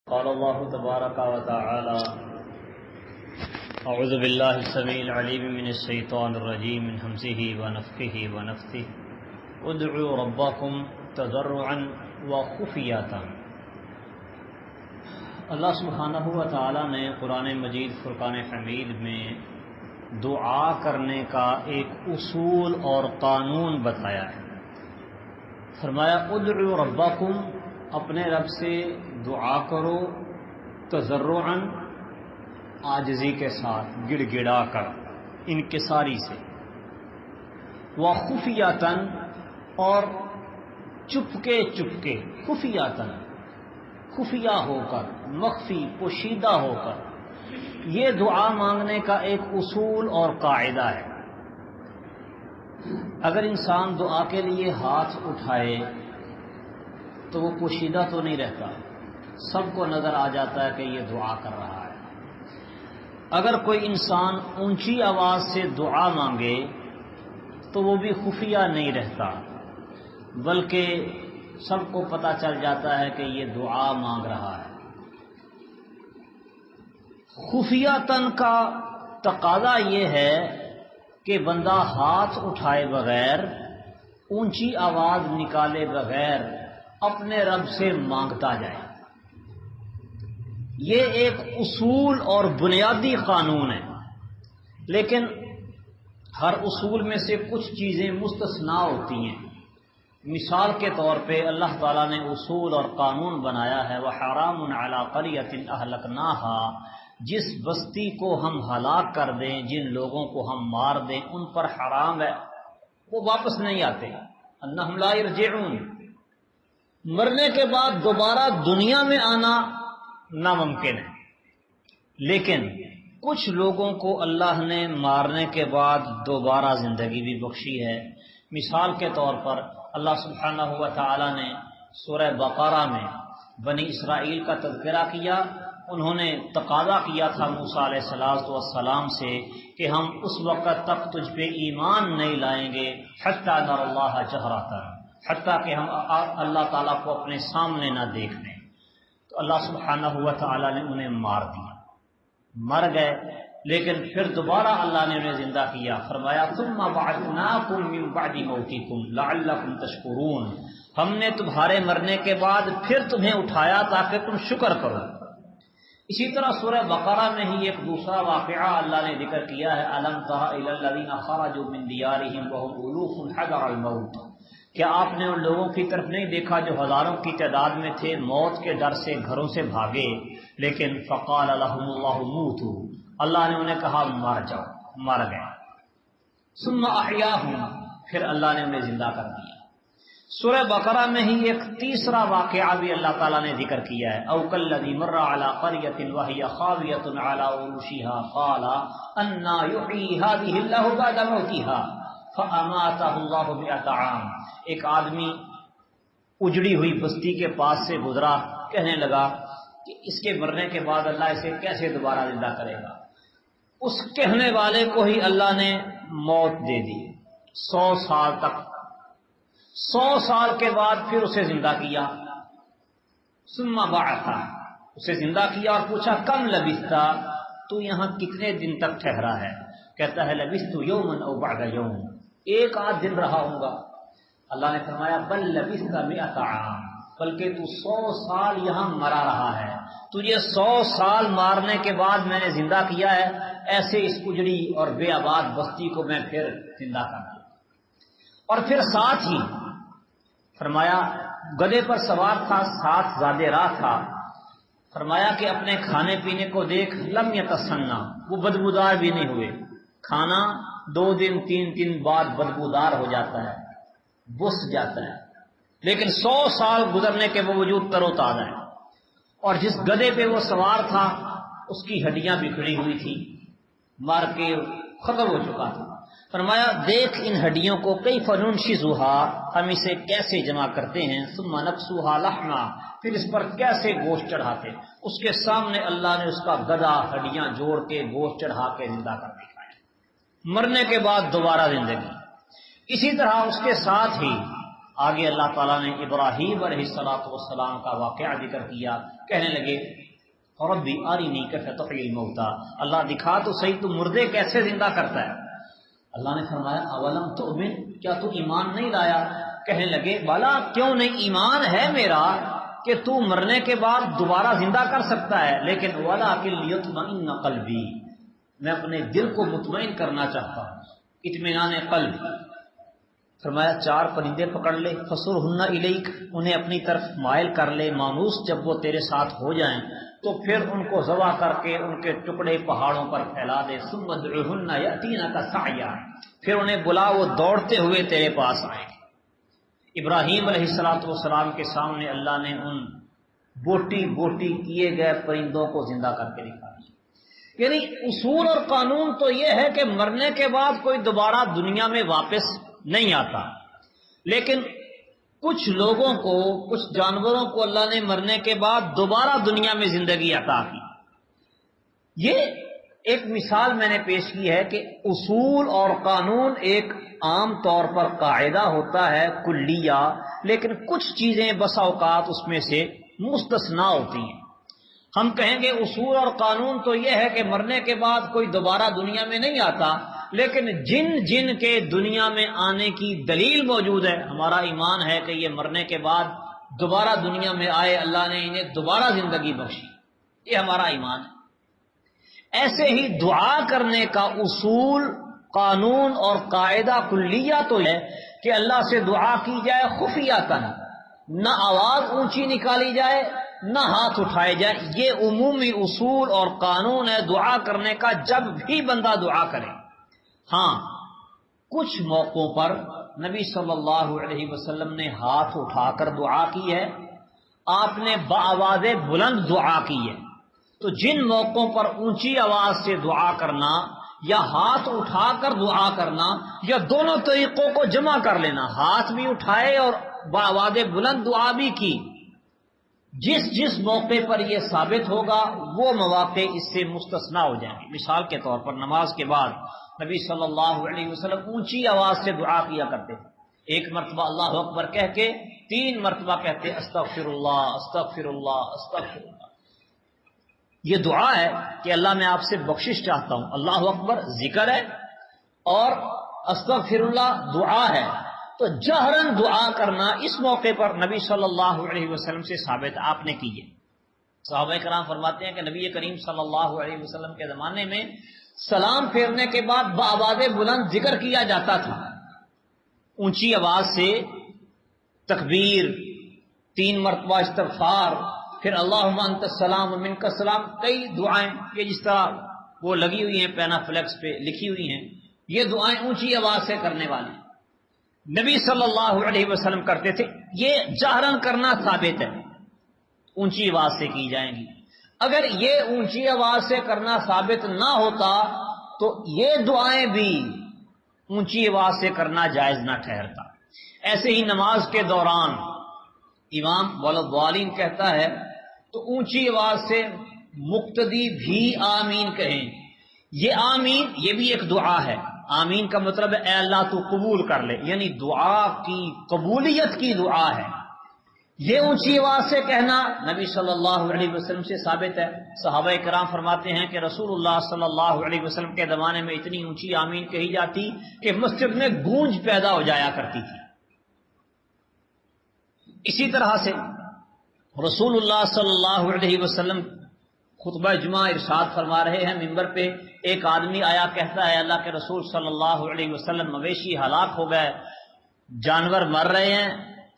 قال الله تبارك وتعالى أعوذ بالله السميع العليم من الشيطان الرجيم من همزه ونفخه ونفثه ادعوا ربكم تضرعا وخفية۔ اللہ سبحانہ و تعالیٰ نے قرآن مجید فرقان حمید میں دعا کرنے کا ایک اصول اور قانون بتایا ہے۔ فرمایا ادعوا ربکم، اپنے رب سے دعا کرو، تضرعا، عاجزی کے ساتھ، گڑ گڑا کر، انکساری سے، وخفیۃً، اور چپکے چپکے، خفیۃً، خفیہ ہو کر، مخفی، پوشیدہ ہو کر۔ یہ دعا مانگنے کا ایک اصول اور قاعدہ ہے۔ اگر انسان دعا کے لیے ہاتھ اٹھائے تو وہ پوشیدہ تو نہیں رہتا، سب کو نظر آ جاتا ہے کہ یہ دعا کر رہا ہے۔ اگر کوئی انسان اونچی آواز سے دعا مانگے تو وہ بھی خفیہ نہیں رہتا، بلکہ سب کو پتہ چل جاتا ہے کہ یہ دعا مانگ رہا ہے۔ خفیۃً کا تقاضا یہ ہے کہ بندہ ہاتھ اٹھائے بغیر، اونچی آواز نکالے بغیر اپنے رب سے مانگتا جائے۔ یہ ایک اصول اور بنیادی قانون ہے، لیکن ہر اصول میں سے کچھ چیزیں مستثنا ہوتی ہیں۔ مثال کے طور پہ اللہ تعالیٰ نے اصول اور قانون بنایا ہے وَحَرَامٌ عَلَىٰ قَرْيَةٍ أَهْلَكْنَاهَا، جس بستی کو ہم ہلاک کر دیں، جن لوگوں کو ہم مار دیں، ان پر حرام ہے، وہ واپس نہیں آتے، أَنَّهُمْ لَا يَرْجِعُونَ، مرنے کے بعد دوبارہ دنیا میں آنا ناممکن ہے۔ لیکن کچھ لوگوں کو اللہ نے مارنے کے بعد دوبارہ زندگی بھی بخشی ہے۔ مثال کے طور پر اللہ سبحانہ و تعالی نے سورہ بقرہ میں بنی اسرائیل کا تذکرہ کیا۔ انہوں نے تقاضا کیا تھا موسیٰ علیہ السلام سے کہ ہم اس وقت تک تجھ پہ ایمان نہیں لائیں گے حتی نر اللہ جہرۃ، حتیٰ کہ ہم اللہ تعالیٰ کو اپنے سامنے نہ دیکھ لیں۔ تو اللہ سبحانہ و تعالیٰ نے انہیں مار دیا، مر گئے، لیکن پھر دوبارہ اللہ نے انہیں زندہ کیا۔ فرمایا ثم بعثناکم من بعد موتکم لعلکم تشکرون، ہم نے تمہارے مرنے کے بعد پھر تمہیں اٹھایا تاکہ تم شکر کرو۔ اسی طرح سورہ بقرہ میں ہی ایک دوسرا واقعہ اللہ نے ذکر کیا ہے الم تر الی الذین خرجوا من دیارہم وهم الوف حذر الموت، کیا آپ نے ان لوگوں کی طرف نہیں دیکھا جو ہزاروں کی تعداد میں تھے، موت کے ڈر سے گھروں سے بھاگے، لیکن فقال لهم اللہ موتوا، اللہ نے انہیں کہا مر جاؤ، مر گئے۔ ثم احیاہم، پھر اللہ نے انہیں زندہ کر دیا۔ سورہ بقرہ میں ہی ایک تیسرا واقعہ بھی اللہ تعالیٰ نے ذکر کیا ہے او کالذی مر علی قریۃ وہی خاویۃ علی عروشها قال انا یحیی هذه اللہ بعد موتها فاماتہ اللہ مئۃ عام، ایک آدمی اجڑی ہوئی بستی کے پاس سے گزرا، کہنے لگا کہ اس کے مرنے کے بعد اللہ اسے کیسے دوبارہ زندہ کرے گا۔ اس کہنے والے کو ہی اللہ نے موت دے دی، 100 سال تک، 100 سال کے بعد پھر اسے زندہ کیا۔ ثم بعثہ، اسے زندہ کیا اور پوچھا کم لبثت، تو یہاں کتنے دن تک ٹھہرا ہے؟ کہتا ہے لبثت یوما او بعد یوم، ایک آدھ دن رہا ہوں گا۔ اللہ نے فرمایا بل لبثت مئۃ عام، بلکہ تو 100 سال یہاں مرا رہا ہے، تجھے 100 سال مارنے کے بعد میں نے زندہ کیا ہے، ایسے اس اجڑی اور بے آباد بستی کو میں پھر زندہ کر دوں۔ اور پھر ساتھ ہی فرمایا گدھے پر سوار تھا، ساتھ زادے راہ تھا، فرمایا کہ اپنے کھانے پینے کو دیکھ لم یتسنہ، وہ بدبودار بھی نہیں ہوئے، کھانا 2 دن 3 دن بعد بدبودار ہو جاتا ہے، بس جاتا ہے، لیکن 100 سال گزرنے کے باوجود تر و تازہ ہے۔ اور جس گدھے پہ وہ سوار تھا اس کی ہڈیاں بکھری ہوئی تھی، مار کے ختم ہو چکا تھا۔ فرمایا دیکھ ان ہڈیوں کو کیف ننشزھا، ہم اسے کیسے جمع کرتے ہیں، ثم نکسوھا لحما، پھر اس پر کیسے گوشت چڑھاتے۔ اس کے سامنے اللہ نے اس کا گدھا ہڈیاں جوڑ کے گوشت چڑھا کے زندہ کر دکھایا، مرنے کے بعد دوبارہ زندگی۔ اسی طرح اس کے ساتھ ہی آگے اللہ تعالیٰ نے ابراہیم علیہ السلام کا واقعہ ذکر کیا، کہنے لگے ربی ارنی کیف تحیی الموتى، اللہ دکھا تو صحیح تو مردے کیسے زندہ کرتا ہے۔ اللہ نے فرمایا اولم تؤمن، کیا تو ایمان نہیں لایا؟ کہنے لگے بلا کیوں نہیں، ایمان ہے میرا کہ تو مرنے کے بعد دوبارہ زندہ کر سکتا ہے، لیکن ولکن لیطمئن قلبی، میں اپنے دل کو مطمئن کرنا چاہتا ہوں، اطمینان قلب۔ فرمایا 4 پرندے پکڑ لے، فصرہن الیک، انہیں اپنی طرف مائل کر لے، مانوس جب وہ تیرے ساتھ ہو جائیں تو پھر ان کو ذبح کر کے ان کے ٹکڑے پہاڑوں پر پھیلا دے، ثم ادعہن یأتینک سعیا، پھر انہیں بلا، وہ دوڑتے ہوئے تیرے پاس آئیں گے۔ ابراہیم علیہ السلام کے سامنے اللہ نے ان بوٹی بوٹی کیے گئے پرندوں کو زندہ کر کے دکھا دیا۔ یعنی اصول اور قانون تو یہ ہے کہ مرنے کے بعد کوئی دوبارہ دنیا میں واپس نہیں آتا، لیکن کچھ لوگوں کو، کچھ جانوروں کو اللہ نے مرنے کے بعد دوبارہ دنیا میں زندگی عطا کی۔ یہ ایک مثال میں نے پیش کی ہے کہ اصول اور قانون ایک عام طور پر قاعدہ ہوتا ہے کلیہ، لیکن کچھ چیزیں بسا اوقات اس میں سے مستثنا ہوتی ہیں۔ ہم کہیں گے اصول اور قانون تو یہ ہے کہ مرنے کے بعد کوئی دوبارہ دنیا میں نہیں آتا، لیکن جن جن کے دنیا میں آنے کی دلیل موجود ہے، ہمارا ایمان ہے کہ یہ مرنے کے بعد دوبارہ دنیا میں آئے، اللہ نے انہیں دوبارہ زندگی بخشی، یہ ہمارا ایمان ہے۔ ایسے ہی دعا کرنے کا اصول، قانون اور قاعدہ کلیہ تو ہے کہ اللہ سے دعا کی جائے خفیۃً، نہ آواز اونچی نکالی جائے نہ ہاتھ اٹھائے جائے، یہ عمومی اصول اور قانون ہے دعا کرنے کا جب بھی بندہ دعا کرے۔ ہاں کچھ موقعوں پر نبی صلی اللہ علیہ وسلم نے ہاتھ اٹھا کر دعا کی ہے، آپ نے بآواز بلند دعا کی ہے۔ تو جن موقعوں پر اونچی آواز سے دعا کرنا یا ہاتھ اٹھا کر دعا کرنا یا دونوں طریقوں کو جمع کر لینا، ہاتھ بھی اٹھائے اور بآواز بلند دعا بھی کی، جس جس موقع پر یہ ثابت ہوگا وہ مواقع اس سے مستثنا ہو جائیں گے۔ مثال کے طور پر نماز کے بعد نبی صلی اللہ علیہ وسلم اونچی آواز سے دعا کیا کرتے تھے، ایک مرتبہ اللہ اکبر کہہ کے 3 مرتبہ کہتے استغفر اللہ استغفر اللہ استغفر اللہ۔ یہ دعا ہے کہ اللہ میں آپ سے بخشش چاہتا ہوں، اللہ اکبر ذکر ہے اور استغفر اللہ دعا ہے۔ تو جہرن دعا کرنا اس موقع پر نبی صلی اللہ علیہ وسلم سے ثابت آپ نے کی ہے۔ صحابہ کرام فرماتے ہیں کہ نبی کریم صلی اللہ علیہ وسلم کے زمانے میں سلام پھیرنے کے بعد بآواز بلند ذکر کیا جاتا تھا، اونچی آواز سے تکبیر، 3 مرتبہ استغفار، پھر اللہم انت السلام و منک السلام، کئی دعائیں یہ جس طرح وہ لگی ہوئی ہیں پینا فلیکس پہ لکھی ہوئی ہیں، یہ دعائیں اونچی آواز سے کرنے والی نبی صلی اللہ علیہ وسلم کرتے تھے۔ یہ جہرن کرنا ثابت ہے، اونچی آواز سے کی جائیں گی۔ اگر یہ اونچی آواز سے کرنا ثابت نہ ہوتا تو یہ دعائیں بھی اونچی آواز سے کرنا جائز نہ ٹھہرتا۔ ایسے ہی نماز کے دوران امام والضالین کہتا ہے تو اونچی آواز سے مقتدی بھی آمین کہیں۔ یہ آمین یہ بھی ایک دعا ہے، آمین کا مطلب ہے اے اللہ تو قبول کر لے، یعنی دعا کی قبولیت کی دعا ہے۔ یہ اونچی آواز سے کہنا نبی صلی اللہ علیہ وسلم سے ثابت ہے۔ صحابہ کرام فرماتے ہیں کہ رسول اللہ صلی اللہ علیہ وسلم کے زمانے میں اتنی اونچی آمین کہی جاتی کہ مسجد میں گونج پیدا ہو جایا کرتی تھی۔ اسی طرح سے رسول اللہ صلی اللہ علیہ وسلم خطبہ جمعہ ارشاد فرما رہے ہیں، منبر پہ ایک آدمی آیا کہتا ہے اللہ کے رسول صلی اللہ علیہ وسلم مویشی ہلاک ہو گئے، جانور مر رہے ہیں،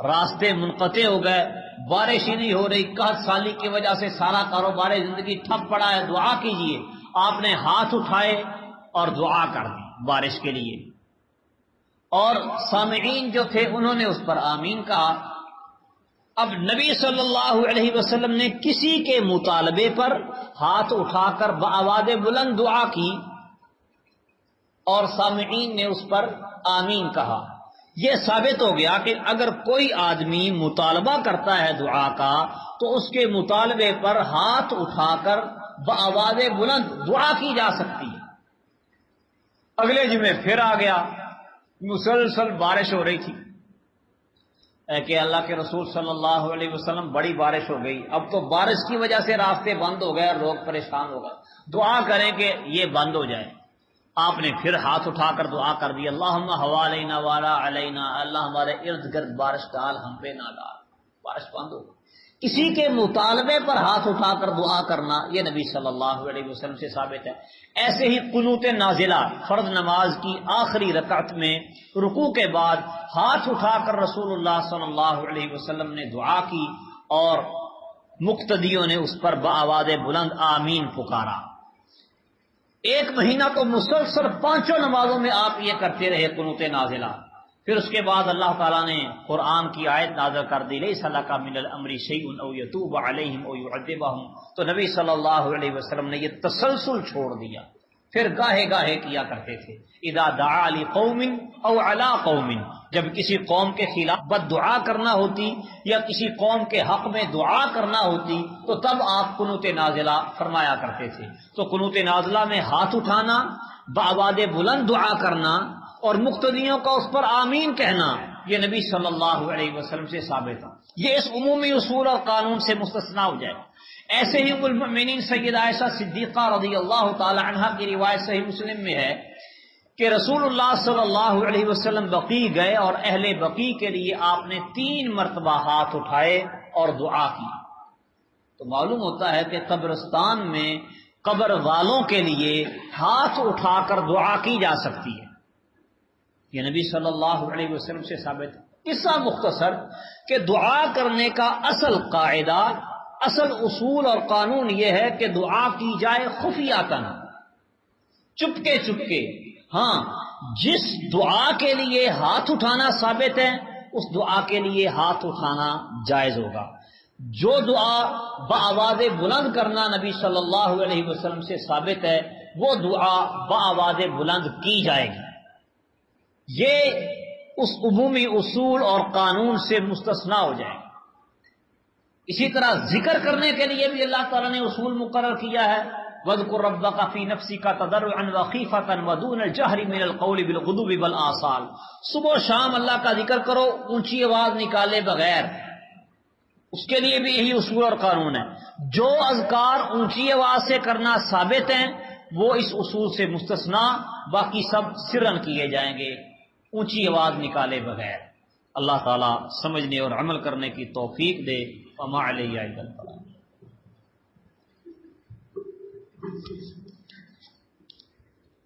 راستے منقطع ہو گئے، بارش ہی نہیں ہو رہی، قحط سالی کی وجہ سے سارا کاروبار زندگی ٹھپ پڑا ہے، دعا کیجئے۔ آپ نے ہاتھ اٹھائے اور دعا کر دی بارش کے لیے، اور سامعین جو تھے انہوں نے اس پر آمین کہا۔ اب نبی صلی اللہ علیہ وسلم نے کسی کے مطالبے پر ہاتھ اٹھا کر بآواز بلند دعا کی اور سامعین نے اس پر آمین کہا۔ یہ ثابت ہو گیا کہ اگر کوئی آدمی مطالبہ کرتا ہے دعا کا تو اس کے مطالبے پر ہاتھ اٹھا کر بآواز بلند دعا کی جا سکتی ہے۔ اگلے جمعے پھر آ گیا، مسلسل بارش ہو رہی تھی، کہ اللہ کے رسول صلی اللہ علیہ وسلم بڑی بارش ہو گئی، اب تو بارش کی وجہ سے راستے بند ہو گئے اور لوگ پریشان ہو گئے، دعا کریں کہ یہ بند ہو جائے۔ آپ نے پھر ہاتھ اٹھا کر دعا کر دی، اللہم حوالینا والا علینا، اللہ ہمارے ارد گرد بارش ڈال، ہم پہ نہ ڈال۔ بارش بند ہو گئی۔ کسی کے مطالبے پر ہاتھ اٹھا کر دعا کرنا یہ نبی صلی اللہ علیہ وسلم سے ثابت ہے۔ ایسے ہی قنوت نازلہ، فرض نماز کی آخری رکعت میں رکوع کے بعد ہاتھ اٹھا کر رسول اللہ صلی اللہ علیہ وسلم نے دعا کی اور مقتدیوں نے اس پر بآواز بلند آمین پکارا۔ ایک مہینہ تو مسلسل 5 نمازوں میں آپ یہ کرتے رہے قنوت نازلہ۔ پھر اس کے بعد اللہ تعالیٰ نے قرآن کی آیت نازل کر دی، لیس لک من الامر شیء او یتوب علیہم او یعذبہم، تو نبی صلی اللہ علیہ وسلم نے یہ تسلسل چھوڑ دیا، پھر گاہے گاہے کیا کرتے تھے۔ اذا دعا لقوم او علی قوم، جب کسی قوم کے خلاف بد دعا کرنا ہوتی یا کسی قوم کے حق میں دعا کرنا ہوتی تو تب آپ قنوت نازلہ فرمایا کرتے تھے۔ تو قنوت نازلہ میں ہاتھ اٹھانا، بآواز بلند دعا کرنا اور مقتدیوں کا اس پر آمین کہنا، یہ نبی صلی اللہ علیہ وسلم سے ثابت ہے۔ یہ اس عمومی اصول اور قانون سے مستثنا ہو جائے۔ ایسے ہی ام المؤمنین سیدہ عائشہ صدیقہ رضی اللہ تعالی عنہا کی روایت صحیح مسلم میں ہے کہ رسول اللہ صلی اللہ علیہ وسلم بقیع گئے اور اہل بقیع کے لیے آپ نے 3 مرتبہ ہاتھ اٹھائے اور دعا کی۔ تو معلوم ہوتا ہے کہ قبرستان میں قبر والوں کے لیے ہاتھ اٹھا کر دعا کی جا سکتی ہے، یہ نبی صلی اللہ علیہ وسلم سے ثابت ہے۔ قصہ مختصر کہ دعا کرنے کا اصل قاعدہ، اصل اصول اور قانون یہ ہے کہ دعا کی جائے خفیاتاً، چپکے چپکے۔ ہاں، جس دعا کے لیے ہاتھ اٹھانا ثابت ہے اس دعا کے لیے ہاتھ اٹھانا جائز ہوگا۔ جو دعا بآواز بلند کرنا نبی صلی اللہ علیہ وسلم سے ثابت ہے وہ دعا بآواز بلند کی جائے گی، یہ اس عمومی اصول اور قانون سے مستثنا ہو جائے گا۔ اسی طرح ذکر کرنے کے لیے بھی اللہ تعالیٰ نے اصول مقرر کیا ہے، وَاذْكُرْ رَبَّكَ فِي نَفْسِكَ تَضَرُّعًا وَخِيفَةً وَدُونَ الْجَهْرِ مِنَ الْقَوْلِ بِالْغُدُوِّ وَالْآصَالِ، صبح و شام اللہ کا ذکر کرو اونچی آواز نکالے بغیر، اس کے لیے بھی یہی اصول اور قانون ہے۔ جو اذکار اونچی آواز سے کرنا ثابت ہیں وہ اس اصول سے مستثنا، باقی سب سرن کیے جائیں گے اونچی آواز نکالے بغیر۔ اللہ تعالیٰ سمجھنے اور عمل کرنے کی توفیق دے۔ وما علیہ الا البلاغ۔